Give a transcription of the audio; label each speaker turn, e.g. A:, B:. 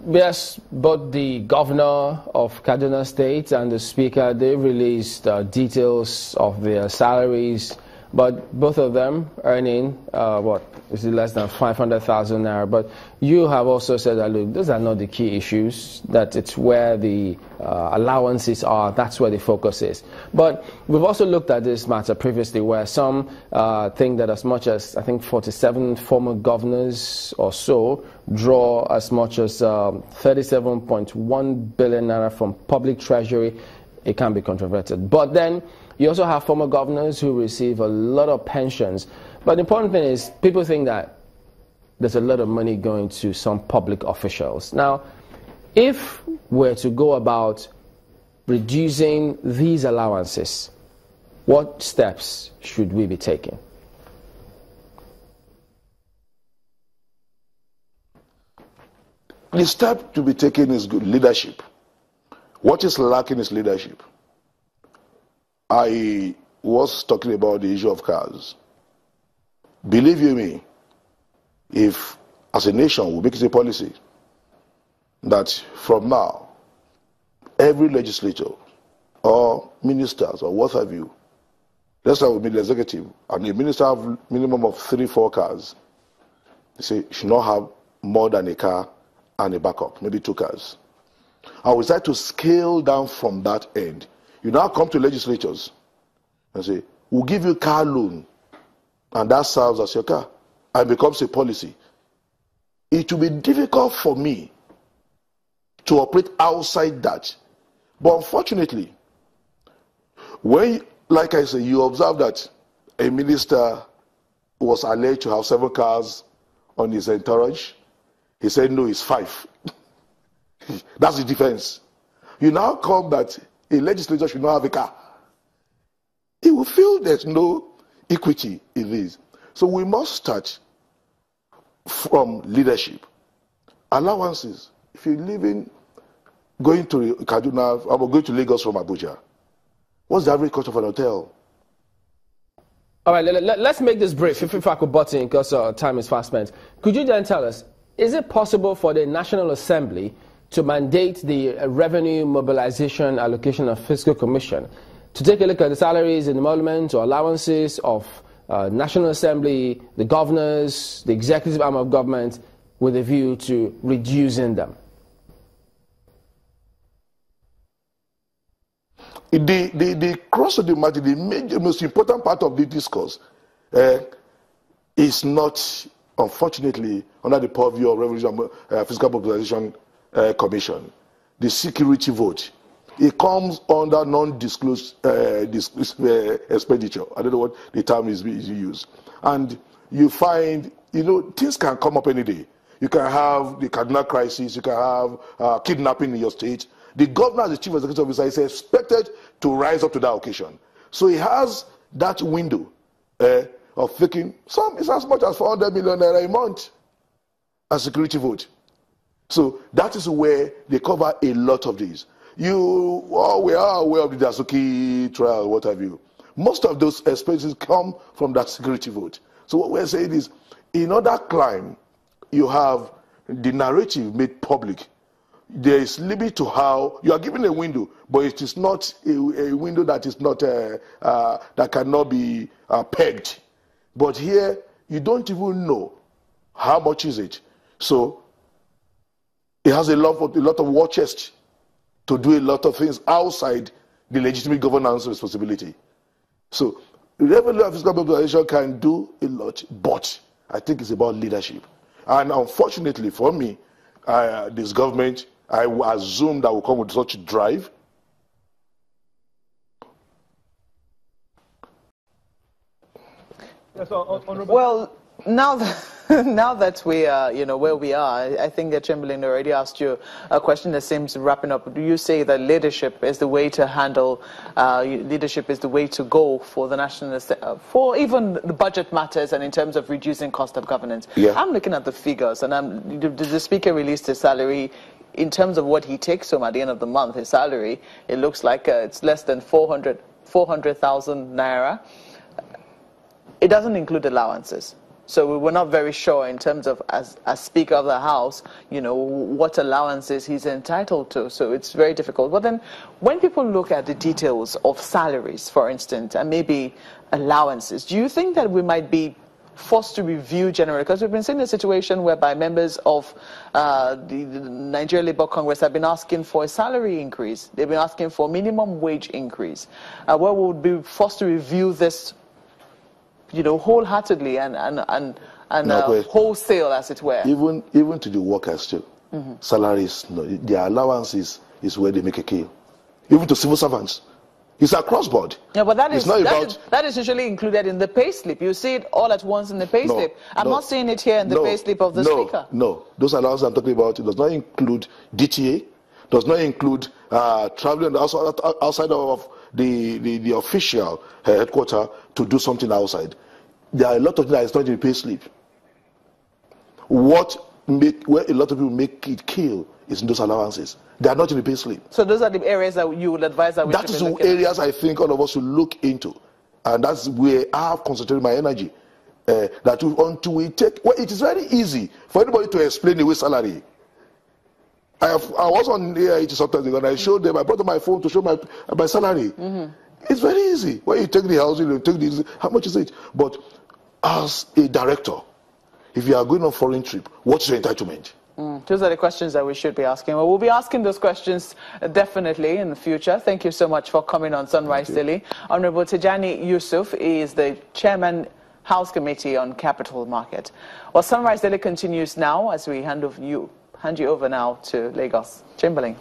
A: Yes, both the governor of Kaduna State and the speaker, they released details of their salaries, but both of them earning, what, is it less than 500,000 naira? But you have also said that, look, those are not the key issues, that it's where the allowances are, that's where the focus is. But we've also looked at this matter previously where some think that as much as, I think, 47 former governors or so draw as much as 37.1 billion naira from public treasury. It can be controverted. But then you also have former governors who receive a lot of pensions. But the important thing is people think that there's a lot of money going to some public officials. Now, if we're to go about reducing these allowances, what steps should we be taking?
B: The step to be taken is good leadership. What is lacking is leadership. I was talking about the issue of cars. Believe you me, if as a nation we make it a policy that from now, every legislator or ministers or what have you, let's say we meet the executive, and a minister have minimum of 3-4 cars. They say you should not have more than a car and a backup, maybe 2 cars. And we start to scale down from that end. You now come to legislatures and say, we'll give you a car loan, and that serves as your car, and becomes a policy. It will be difficult for me to operate outside that. But unfortunately, when, like I say, you observe that a minister was alleged to have 7 cars on his entourage, he said, no, it's 5. That's the defense. You now come that a legislator should not have a car. He will feel there's no equity in this. So we must start from leadership. Allowances. If you're living, going to Kaduna, I'm going to Lagos from Abuja, what's the average cost of an hotel?
A: All right, let's make this brief, if I could butt in, because time is fast spent. Could you then tell us, is it possible for the National Assembly to mandate the Revenue Mobilization Allocation and Fiscal Commission to take a look at the salaries and emoluments or allowances of National Assembly, the governors, the executive arm of government, with a view to reducing them?
B: The cross of the matter, the most important part of the discourse is not, unfortunately, under the purview of Revenue Fiscal Mobilization Commission. The security vote. It comes under non-disclosed expenditure. I don't know what the term is used. And you find, things can come up any day. You can have the Kaduna crisis, you can have kidnapping in your state. The governor, as the chief executive officer, is expected to rise up to that occasion. So he has that window of thinking, it's as much as 400 million naira a month as security vote. So that is where they cover a lot of these. We are aware of the Dasuki trial, what have you. Most of those expenses come from that security vote. So what we're saying is, in other crime, you have the narrative made public. There is limit to how you are given a window, but it is not a window that is not that cannot be pegged. But here you don't even know how much is it. So it has a lot of war chest to do a lot of things outside the legitimate governance responsibility. So Revenue Fiscal Mobilization can do a lot, but I think it's about leadership. And unfortunately for me, this government, I assume that will come with such a drive.
C: Yes, well, now that we are, where we are, I think that Chamberlain already asked you a question that seems wrapping up. Do you say that leadership is the way to handle, leadership is the way to go for the national, for even the budget matters and in terms of reducing cost of governance? Yeah. I'm looking at the figures, and the speaker released his salary. In terms of what he takes home at the end of the month, his salary, it looks like it's less than 400,000 naira. It doesn't include allowances. So we're not very sure in terms of, as Speaker of the House, you know, what allowances he's entitled to. So it's very difficult. But then when people look at the details of salaries, for instance, and maybe allowances, do you think that we might be forced to review generally? Because we've been seeing a situation whereby members of the Nigeria Labour Congress have been asking for a salary increase. They've been asking for minimum wage increase. Where we would be forced to review this, you know, wholeheartedly and wholesale, as it were.
B: Even to the workers too. Salaries, no, their allowances is where they make a kill. Even to civil servants. It's across board.
C: Yeah, but that is usually included in the pay slip. You see it all at once in the pay slip. I'm not seeing it here in the pay slip of the Speaker.
B: No, those allowances I'm talking about, it does not include DTA, does not include traveling outside of the official headquarters to do something outside. There are a lot of things that is not in the pay slip. Where a lot of people make it kill is in those allowances. They are not in the pay slip.
C: So those are the areas that you would advise that we should be looking at?
B: That is the areas I think all of us should look into. And that's where I have concentrated my energy. Until we take... Well, it is very easy for anybody to explain away salary. I was on the air sometimes ago and I showed them, I brought my phone to show my salary. It's very easy. When you take the housing, you take this, how much is it? But as a director, if you are going on a foreign trip, what is your entitlement?
C: Those are the questions that we should be asking. Well, we'll be asking those questions definitely in the future. Thank you so much for coming on Sunrise Daily. Honorable Tajudeen Yusuf is the Chairman, House Committee on Capital Market. Well, Sunrise Daily continues now as we hand you over now to Lagos. Chamberlain.